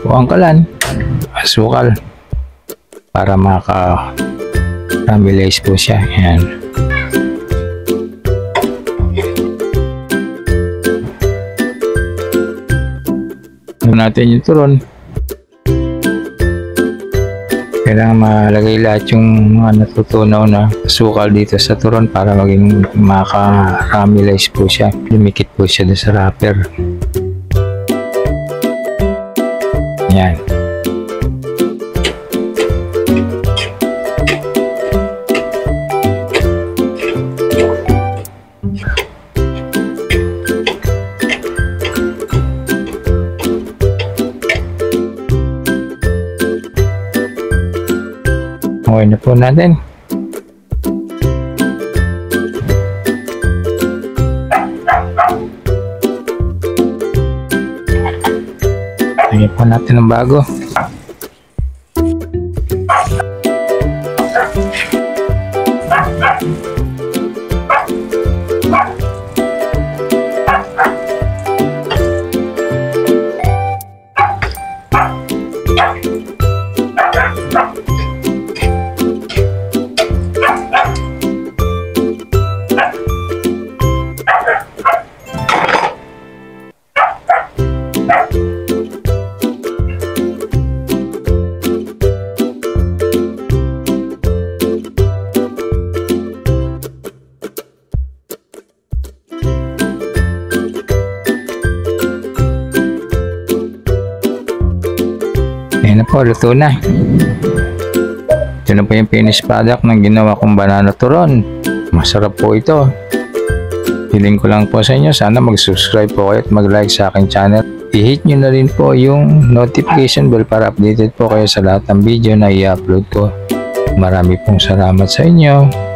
po ang kalan, asukal, para maka-caramelize po siya. Yan. Natin yung turon. Kailangan malagay lahat yung mga natutunaw na asukal dito sa turon para maging maka-caramelize po siya. Lumikit po siya sa wrapper. Yan. Okay na po natin. Lagyan po natin ng bago. Ayan na po, luto na. Ito na po yung finished product ng ginawa kong banana turon. Masarap po ito. Hiling ko lang po sa inyo, sana mag-subscribe po kayo at mag-like sa aking channel. I-hit nyo na rin po yung notification bell para updated po kayo sa lahat ng video na i-upload ko. Marami pong salamat sa inyo.